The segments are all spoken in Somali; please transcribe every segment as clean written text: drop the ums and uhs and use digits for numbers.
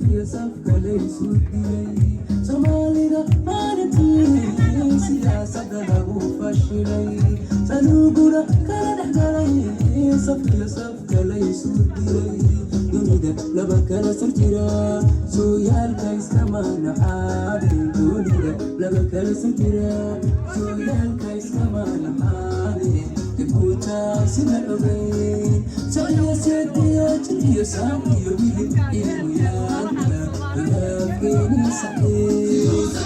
safka laysu dilay Soomaalida maalintii siyaasadda lagu fashilay sanuguna kala dhexgalay safka laysu dilay dunida laba kala sir jira sooyaalka iskama naxaabin dunida laba kala sir jira sooyaalka iskama naxaabin dibuuta sida ogeyn سيد يا سامي يبيد إليانا ولكن صحيح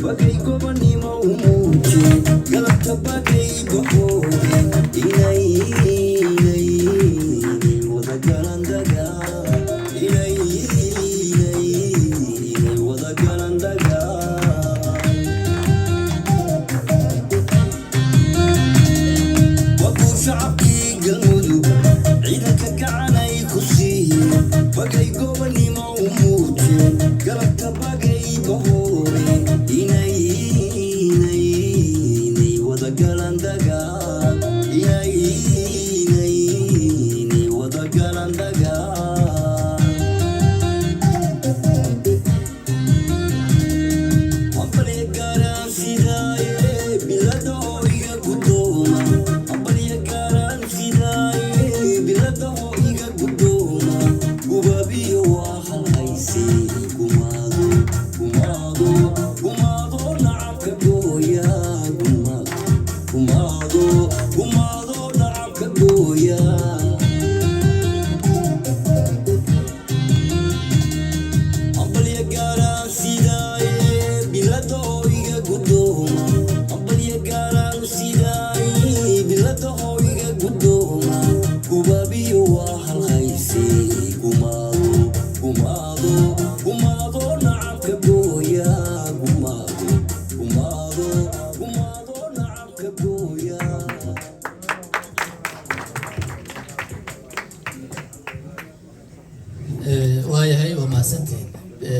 Bagay ko ba ni maumuti galap sa bagay ko inay wada galandaga inay wada galandaga waku shacabki galmudug ciidanka gacanay ku siiye bagay ko ba ni maumuti galap sa bagay ko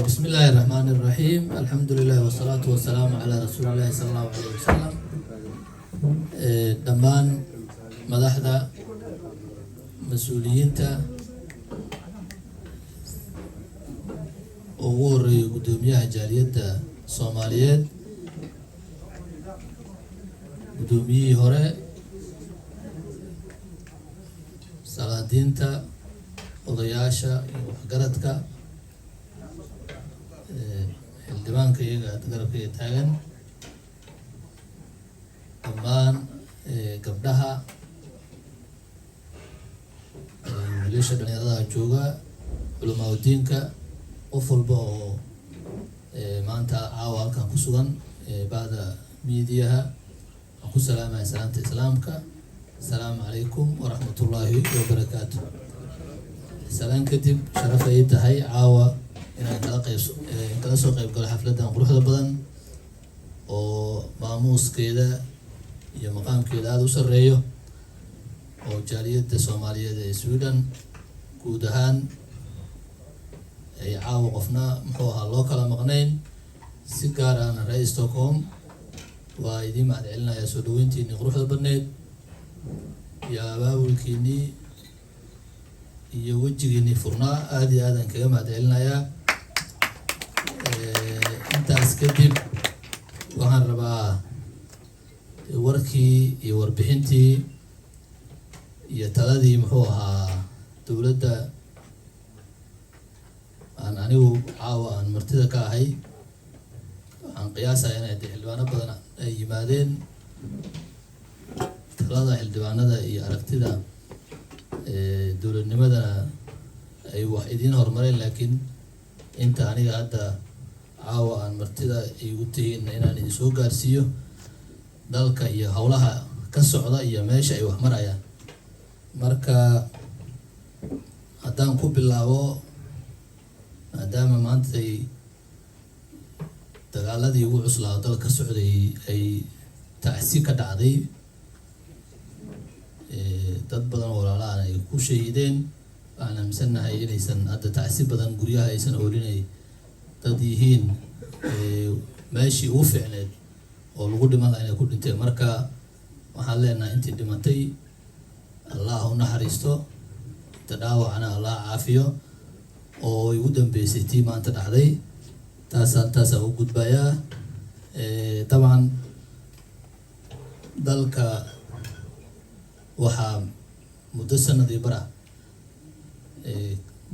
بسم الله الرحمن الرحيم الحمد لله والصلاة والسلام على رسول الله صلى الله عليه وسلم دمان مدحدا مسؤولينتا ووري قدوميها جالية صوماليات قدومي هوري سلادينتا odayaasha iyo waxgaradka xildhibaanka iyaga garabka taagan dhammaan gabdhaha wiilasha dhalinyarada jooga culamaa diinka qof walba oo maanta caawa halkan ku sugan bacda miidiyaha aan ku salaamaya salaamta islaamka assalaamu calaykum waraxmatullaahi wabarakaatuh سلام كتب شرف يتهي عاوة إن كلا سوق يبقى حفلة نروح لبدن وماموس كذا يا مقام كذا هذا سرية وجالية الصومالية السودان كودهان أي عاوة قفنا محوها لوكال مغنين سكارا أنا رئيس توكم وإذا ما دعلنا يا سودوينتي نروح لبنان يا باب الكيني iyo wajigini furnaa aad iyo aad aan kaga mahadcelinayaa intaas kadib waxaan rabaa warkii iyo warbixintii iyo taladii muxuu ahaa dowladda aan anigu caawa aan martida ka ahay waxaan qiyaasayaa inay xildhibaano badan ay yimaadeen talada xildhibaanada iyo aragtida dowladnimadana ay wax idiin horumareen laakiin inta aniga hadda caawa aan martida igu tihiin inaan idin soo gaarsiiyo dalka iyo howlaha ka socda iyo meesha ay wax marayaan. Marka haddaan ku bilaabo, maadaama maanta ay dagaaladii ugu cuslaa dalka ka socday ay tacsi ka dhacday, dad badan oo walaalahan ay ku shahiideen, waxaan aaminsannahay inaysan hadda tacsi badan guryaha aysan oolinay dad yihiin meeshii ugu fiicneed oo lagu dhiman lahaa inay ku dhinteen. Marka waxaan leenahay intii dhimatay Allah u naxariisto, inta dhaawacna Allah caafiyo, oo ay ugu dambeysay tii maanta dhacday. taasaan u gudbayaa. Dabcan dalka waxaa muddo sanad iyo bara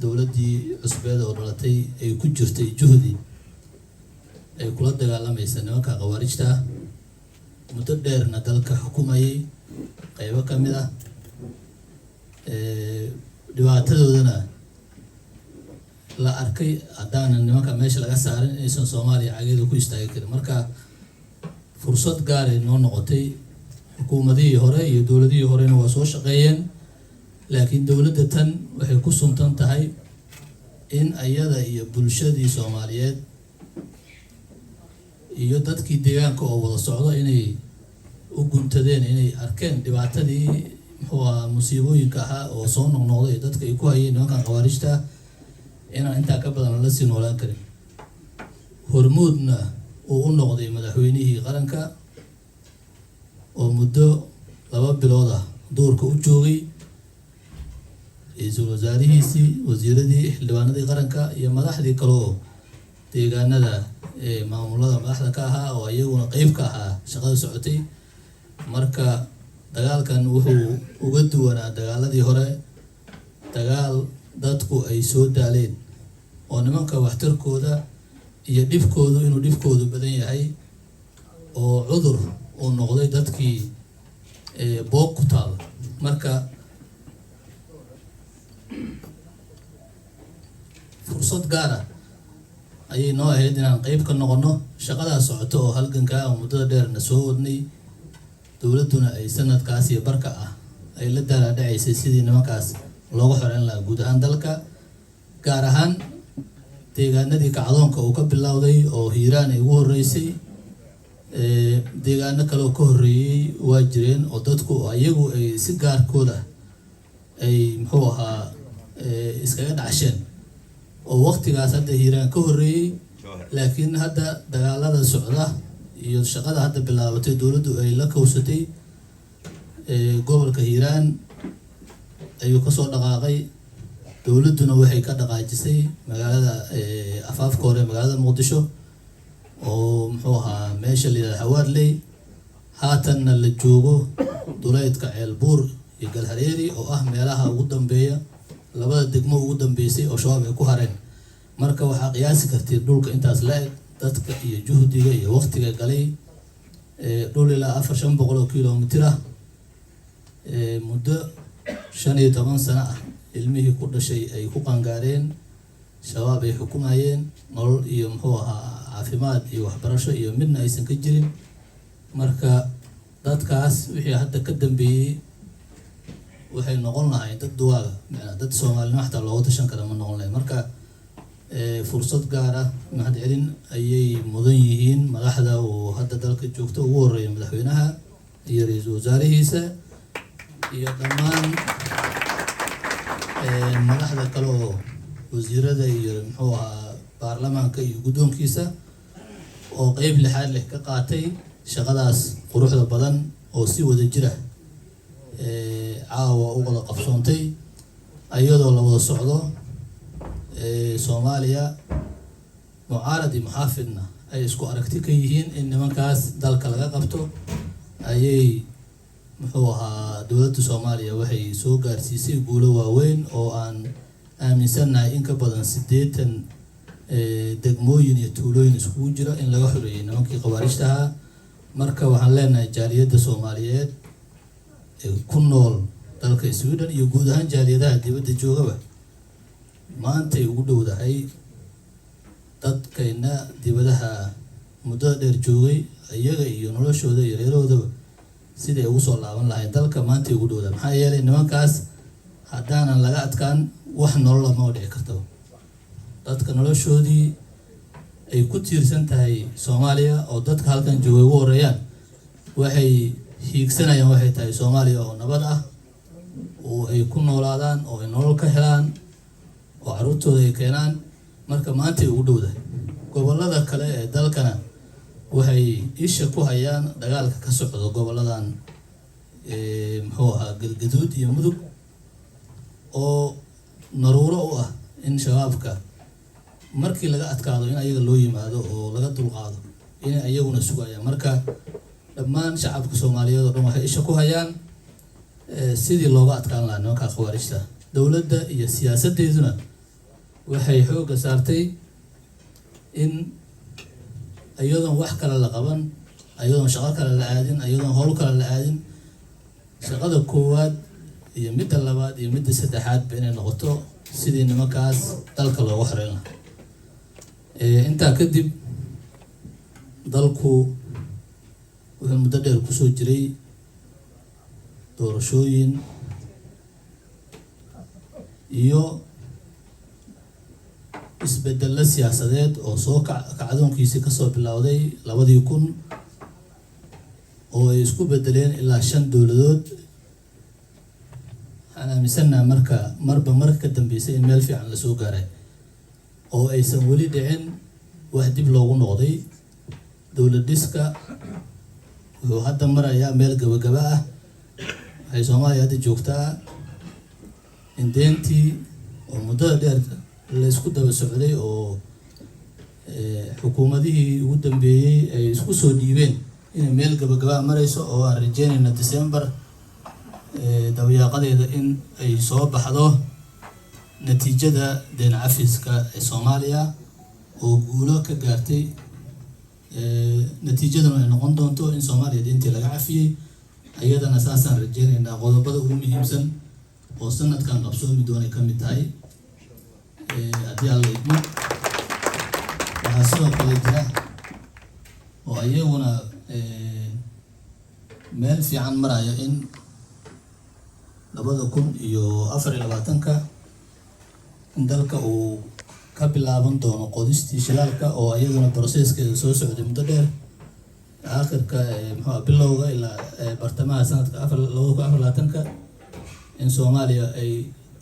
dowladdii cusbeed oo dhalatay ay ku jirtay juhdi ay kula dagaalamaysa nimanka khawaarijta ah. Muddo dheerna dalka xukumayay qaybo ka mid ah, dhibaatadoodana la arkay haddaanan nimanka meesha laga saarin inaysan Soomaaliya cageeda ku istaagi karin. Marka fursad gaar ay noo noqotay. Xukuumadihii hore iyo dowladihii horena waa soo shaqeeyeen, laakiin dowladda tan waxay ku suntan tahay in ayada iyo bulshadii Soomaaliyeed iyo dadkii deegaanka oo wada socdo inay u guntadeen, inay arkeen dhibaatadii musiibooyinka ahaa oo soo noqnoqday dadka ay ku hayeen nimankan khawaarijta inaan intaa ka badan la sii noolaan karin. Hormuudna uu u noqday madaxweynihii qaranka oo muddo 2 bilood ah doorka u joogay, ra'iisul wasaarihiisii, wasiiradii, xildhibaanadii qaranka iyo madaxdii kale oo deegaanada maamulada madaxda ka ahaa oo iyaguna qayb ka ahaa shaqada socotay. Marka dagaalkan wuxuu uga duwanaa dagaaladii hore, dagaal dadku ay soo daaleen oo nimanka waxtarkooda iyo dhibkoodu inuu dhibkoodu badan yahay, oo cudur uu noqday dadkii boog ku taal. Marka fursad gaar ah ayay noo ahayd inaan qayb ka noqono shaqadaas socoto oo halganka oo muddada dheerna soo wadnay. Dowladduna ay sanadkaas iyo barka ah ay la daalaa-dhacaysay sidii nimankaas looga xoreyn lahaa guud ahaan dalka, gaar ahaan deegaanadii kacdoonka uu ka bilowday oo Hiiraan ay ugu horreysay. Deegaano kale oo ka horreeyay waa jireen oo dadku ayagu ay si gaarkooda ay iskaga dhacsheen oo waqtigaas hadda Hiiraan ka horreeyay. Laakiin hadda dagaalada socda iyo shaqada hadda bilaabatay dowladdu ay la kowsatay gobolka Hiiraan ayuu ka soo dhaqaaqay. Dowladduna waxay ka dhaqaajisay magaalada afaafka hore magaalada Muqdisho oo meesha la yiraahdo Hawaarley. Haatanna la joogo duleedka Ceelbuur iyo Galhareeri oo ah meelaha ugu dambeeya, labada degmo ugu dambeysay oo shabaab ay ku hareen. Marka waxaa qiyaasi kartay dhulka intaas la eg, dadka iyo juhdiga iyo waqtiga galay, dhul ilaa 400 kiiloomitir ah, muddo 15 sano ah ilmihii ku dhashay ay ku qangaareen, shabaab ay xukumayeen, nolol iyo caafimaad iyo waxbarasho iyo midna aysan ka jirin. Marka dadkaas wixii hadda ka dambeeyay waxay noqon lahayn dad duwaaga, dad Soomaalina xataa looga tashan kara ma noqon lahayn. Marka fursad gaar ah, mahad celin ayay mudan yihiin madaxda oo hadda dalka joogta, ugu horreeya madaxweynaha iyo ra'iisul wasaarihiisa iyo dhammaan madaxda kale oo wasiirada iyo baarlamaanka iyo guddoonkiisa oo qayb lixaad leh ka qaatay shaqadaas quruxda badan oo si wada jira caawa u wada qabsoontay ayadoo la wada socdo. Soomaaliya mucaarad iyo muxaafidna ay isku aragti ka yihiin in nimankaas dalka laga qabto. Ayay dowladda Soomaaliya waxay soo gaarsiisay guulo waaweyn oo aan aaminsannahay in ka badan 80 degmooyin iyo tuulooyin iskugu jira in laga xoreeyay nimankii khawaarijta ahaa. Marka waxaan leenahay jaaliyadda Soomaaliyeed ku nool dalka Sweden iyo guud ahaan jaaliyadaha dibadda joogaba maanta ay ugu dhowdahay dadkayna dibadaha muddada dheer joogay, iyaga iyo noloshooda iyo reerahoodaba sidii ugu soo laaban lahayd dalka maanta ugu dhowda maxaa yeelay nimankaas haddaanan laga adkaan wax nolol ma dhici karto dadka noloshoodii ay ku tiirsan tahay Soomaaliya oo dadka halkan jooga ugu horeeyaan waxay hiigsanayaan waxay tahay Soomaaliya oo nabad ah oo ay ku noolaadaan oo ay nolol ka helaan oo caruurtooda ay keenaan marka maanta ugu dhowda gobolada kale ee dalkana waxay isha ku hayaan dagaalka ka socda goboladan muxuu ahaa Galgaduud iyo Mudug oo naruuro u ah in shabaabka markii laga adkaado in ayaga loo yimaado oo laga dulqaado in ayaguna sugayaan marka dhammaan shacabka Soomaaliyeed oo dhan waxay isha ku hayaan sidii looga adkaan lahaa nimanka khawaarijta dawladda iyo siyaasadeeduna waxay xooga saartay in ayadoon wax kale la qaban ayadoon shaqo kale la aadin ayadoon hawl kale la aadin shaqada koowaad iyo midda labaad iyo midda saddexaad inay noqoto sidii nimankaas dalka looga xareyn lahaa intaa kadib dalku wuxuu muddo dheer kusoo jiray doorashooyin iyo isbeddello siyaasadeed oo soo kacdoonkiisii kasoo bilowday 2000 oo ay isku bedeleen ilaa 5 dowladood waxaan aaminsanahay marba ka dambeysay in meel fiican la soo gaaray oo aysan weli dhicin wax dib loogu noqday dowlad dhiska wuxuu hadda marayaa meel gabagaba ah waxay Soomaaliya hadda joogtaa in deentii oo muddada dheer la isku daba socday oo xukuumadihii ugu dambeeyay ay isku soo dhiibeen in meel gabagaba marayso oo aan rajeynayno December dabayaaqadeeda in ay soo baxdo natiijada deen cafiska ee Soomaaliya oo guulo ka gaartay natiijaduna ay noqon doonto in Soomaaliya deentii laga cafiyay ayadana saasaan rajeynaynaa qodobada ugu muhiimsan oo sanadkan qabsoomi doonay ka mid tahay haddii alla idmo waxaa sidoo kale jira oo ayaguna meel fiican maraya in 2024 in dalka uu ka bilaaban doono qodistii shidaalka oo ayaduna processkeeda soo socday muddo dheer aakhirka muxuu bilowga ilaa bartamaha sanadka 2024 in Soomaaliya ay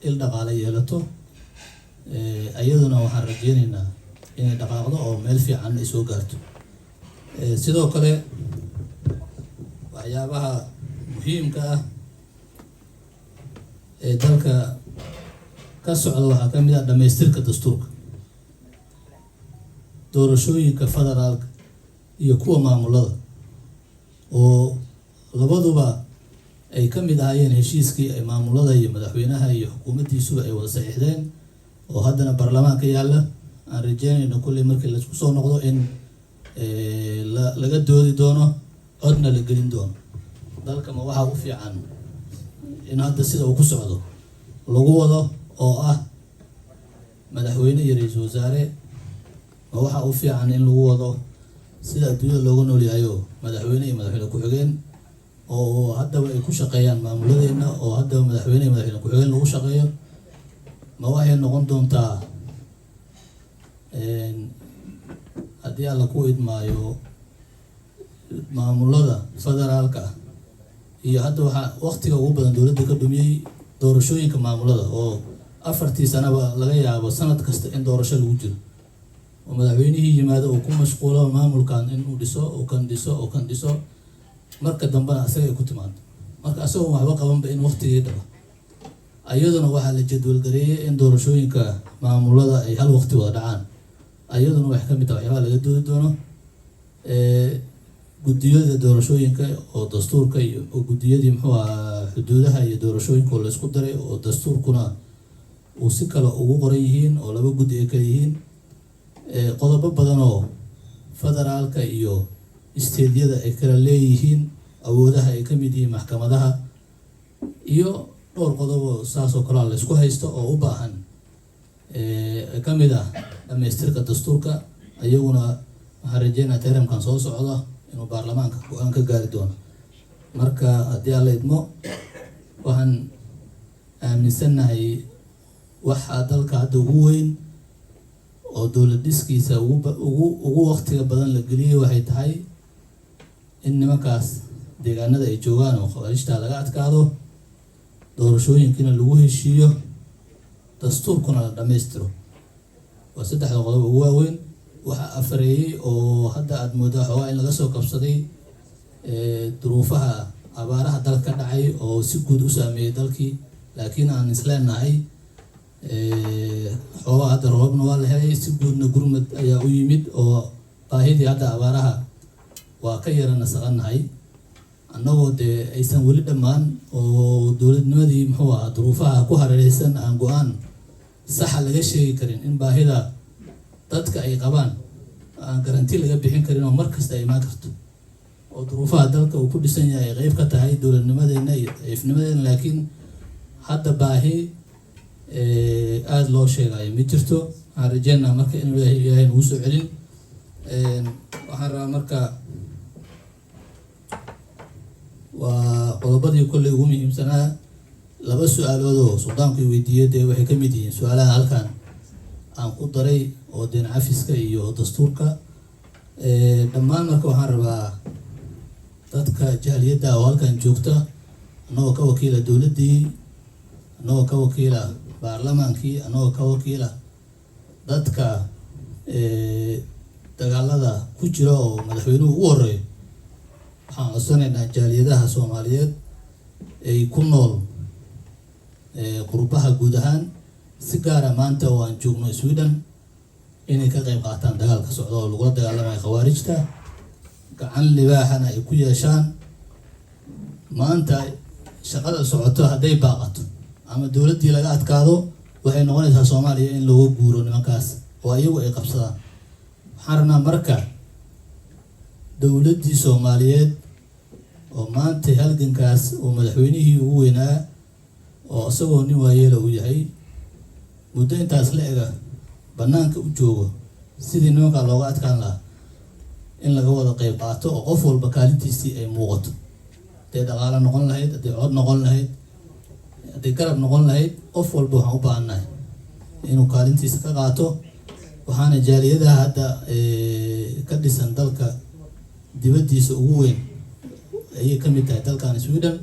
il dhaqaale yeelato ayaduna waxaan rajeynaynaa inay dhaqaaqdo oo meel fiican ay soo gaarto sidoo kale waxyaabaha muhiimka ah ee dalka ka socda waxaa ka mid ah dhamaystirka dastuurka doorashooyinka federaalka iyo kuwa maamulada oo labaduba ay ka mid ahaayeen heshiiskii ay maamulada iyo madaxweynaha iyo xukuumaddiisuba ay wada saxiixdeen oo haddana baarlamaanka yaalla aan rajeynayno kulley markii la isku soo noqdo in laga doodi doono codna la gelin doono dalka ma waxaa u fiican in hadda sida uu ku socdo lagu wado oo ah madaxweyne iyo ra'iisul wasaare ma waxaa u fiican in lagu wado sida adduunyada looga nool yahay madaxweyne iyo madaxweyne ku-xigeen oo haddaba ay ku shaqeeyaan maamuladeena oo haddaba madaxweyne iyo madaxweyne ku-xigeen lagu shaqeeyo ma waxay noqon doontaa haddii alla ku idmaayo maamulada federaalka iyo hadda waxaa waqtiga ugu badan dowladda ka dhumiyey doorashooyinka maamulada oo 4 sanaba laga yaabo sanad kasta in doorasho lagu jiro oo madaxweynihii yimaado oo ku mashquulo maamulkan inuu dhiso oo kan dhiso marka dambana asaga ay ku timaado marka asagoo waxba qabanba in waqtigii dhabo ayaduna waxaa la jadwalgareeyay in doorashooyinka maamulada ay hal waqti wada dhacaan ayaduna wax ka mid ah waxyaabaha laga doodi doono guddiyada doorashooyinka oo dastuurka iyo guddiyadii muxuu ahaa xuduudaha iyo doorashooyinka oo la isku daray oo dastuurkuna uu si kale ugu qoran yihiin oo laba guddi ay kala yihiin qodobo badan oo federaalka iyo isteedyada ay kala leeyihiin awoodaha ay ka mid yihiin maxkamadaha iyo dhowr qodobo saas oo kale la isku haysto oo u baahan ka mid ah dhamaystirka dastuurka ayaguna waxaan rajeynayaa taariikhkan soo socda inuu baarlamaanka go'aan ka gaari doono marka haddii aan la idmo waxaan aaminsanahay waxa dalka hadda ugu weyn oo dowlad dhiskiisa ugu waqtiga badan la geliyay waxay tahay in nimankaas deegaanada ay joogaan oo khawaarijta laga adkaado, doorashooyinkiina lagu heshiiyo, dastuurkuna la dhammaystiro. waa saddexda qodob ugu waaweyn. waxa afareeyay oo hadda aad moodaa xoogaa in laga soo kabsaday duruufaha abaaraha dalka ka dhacay oo si guud u saameeyay dalkii, laakiin aan isleenahay xoogaa hadda roobna waa la helay, si guudna gurmad ayaa u yimid oo baahidii hadda abaaraha waa ka yara nasaqanahay, annagoo dee aysan weli dhammaan oo dowladnimadii muxuu ahaa duruufaha ku hareereysan aan go-aan saxa laga sheegi karin in baahida dadka ay qabaan aan garanti laga bixin karin oo markasta ay imaan karto, oo duruufaha dalka uu ku dhisan yahay ay qeyb ka tahay dowladnimadeena iyo daciifnimadeena. laakiin hadda baahi aada loo sheegayo ma jirto. waxaan rajeynaa marka inuu ilaahay nagu soo celin. waxaan rabaa marka waa qodobadii kolley ugu muhiimsanaa. laba su-aalood oo suldaanku weydiiyey dee waxay ka mid yihiin su-aalaha halkan aan ku daray oo deen cafiska iyo dastuurka. dhammaan marka waxaan rabaa dadka jaaliyadda oo halkan joogta, annagoo ka wakiila dowladdii, annagoo ka wakiila baarlamaankii, annagoo ka wakiila dadka dagaalada ku jira oo madaxweynuhu ugu horeeyo, waxaan codsanaynaa jaaliyadaha Soomaaliyeed ay ku nool qurbaha guud ahaan, si gaara maanta oo aan joogno Sweden, inay ka qayb qaataan dagaalka socda oo lagula dagaalamayo khawaarijta, gacan libaaxana ay ku yeeshaan. maanta shaqada socoto hadday baaqato ama dowladdii laga adkaado, waxay noqonaysaa Soomaaliya in looga guuro nimankaas oo iyagu ay qabsadaan. waxaan rabnaa marka dowladdii Soomaaliyeed oo maanta halgankaas oo madaxweynihii ugu weynaa oo isagoo nin waayeela u yahay, muddo intaas la ega bannaanka u joogo sidii nimankaa looga adkaan lahaa, in laga wada qayb qaato oo qof walba kaalintiisii ay muuqato. hadday dhaqaalo noqon lahayd, hadday cod noqon lahayd, hadday garab noqon lahayd, qof walba waxaan u baahannahay inuu kaalintiisa ka qaato. waxaana jaaliyadaha hadda ka dhisan dalka dibaddiisa ugu weyn ayay ka mid tahay dalkan Sweden.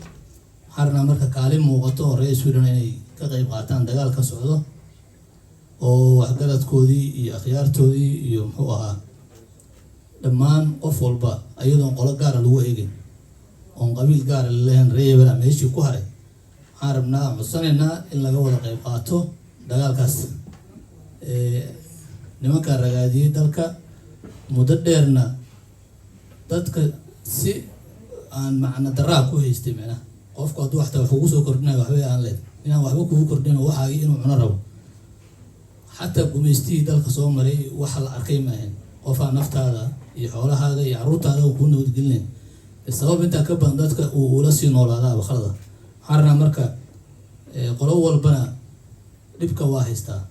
waxaan rabnaa marka kaalin muuqato oo reer Sweden inay ka qayb qaataan dagaalka socdo, oo waxgaradkoodii iyo akhyaartoodii iyo muxuu ahaa dhammaan qof walba ayadoon qolo gaara lagu eegin, oon qabiil gaara laleeyahan reer hebel meeshii ku haray. waxaan rabnaa codsanaynaa in laga wada qayb qaato dagaalkaas. nimanka ragaadiyey dalka muddo dheerna dadka si aan macno daraa ku haystay. macnaha qofku hadduu waxtaa wax kugu soo kordhinayo waxbay aan leed, inaan waxba kugu kordhino waxaagii inuu cuno rabo. xataa gumaystihii dalka soo maray waxa la arkay maahan qofaa naftaada iyo xoolahaaga iyo carruurtaada kuu nabadgelinayn, sabab intaa ka badan dadka uu ula sii noolaadaaba khalada. waxaan rabnaa marka qolo walbana dhibka waa haystaa,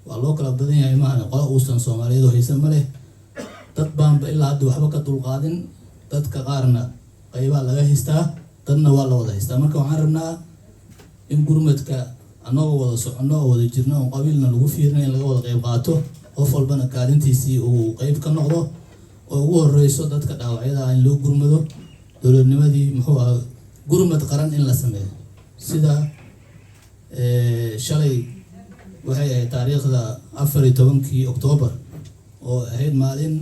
waa loo kala badan yahay maahan qolo uusan Soomaaliyeed oo haysan ma leh. dad baanba ilaa hadda waxba ka dulqaadin, dadka qaarna qaybaa laga haystaa, dadna waa la wada haystaa. marka waxaan rabnaa in gurmadka annagoo wada soconno oo wada jirno oo qabiilna lagu fiirinayo in laga wada qayb qaato, qof walbana kaalintiisii uu qayb ka noqdo, oo ugu horeyso dadka dhaawacyada in loo gurmado, dowladnimadii muxuu ahaa gurmad qaran in la sameeyo. sida shalay waxay ahayd taariikhda 14 Oktoobar oo ahayd maalin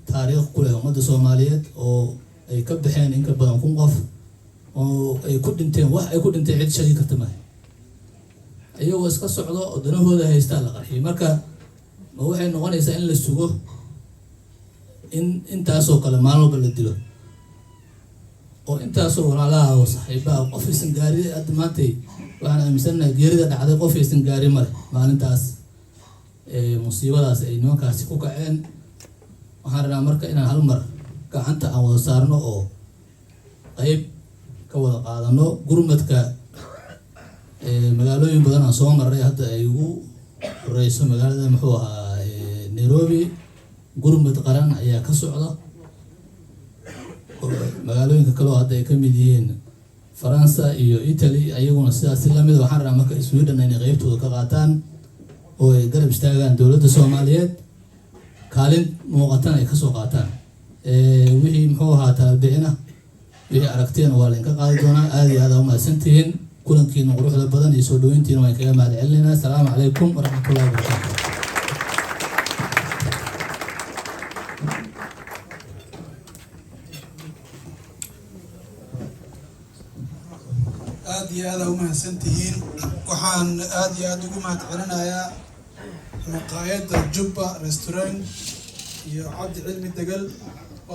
taariikh ku leh ummadda Soomaaliyeed, oo ay ka baxeen in ka badan 1,000 qof oo ay ku dhinteen. wax ay ku dhinteen cid sheegi karta maaha, iyagoo iska socdo oo danahooda haystaa la qarxiyay. marka ma waxay noqonaysaa in la sugo in intaasoo kale maalin walba la dilo, oo intaasoo walaalaha oo saaxiibaha qof aysan gaari. hadda maantay waxaan aaminsanahay geerida dhacday qof aysan gaari male maalintaas musiibadaas ay nimankaasi ku kaceen. waxaan rabnaa marka inaan hal mar gacanta aan wada saarno oo qayb ka wada qaadano gurmadka. magaalooyin badan aan soo maray, hadda ay ugu horeyso magaalada muxuu ahaa Nairobi, gurmad qaran ayaa ka socda. magaalooyinka kale oo hadda ay ka mid yihiin Faransa iyo Italy ayaguna sidaas la mid waxaan rabaa marka Sweden inay qaybtooda ka qaataan oo ay garab istaagaan dowladda Soomaaliyeed kaalin muuqatan ay ka soo qaataan wixii muxuu ahaa taabicina wixii aragteen waa la qaadi doonaa aad iyo aad u mahadsantihiin kulankiina quruxda badan iyo soo dhaweyntiina waan kaga mahadcelinaynaa assalaamu calaykum waraxmatullaahi wabarakaatuh aad iyo aad u mahadsantihiin waxaan aad iyo aad ugu mahadcelinayaa maqaayadda Jubba Restaurant iyo Cabdi Cilmi Degal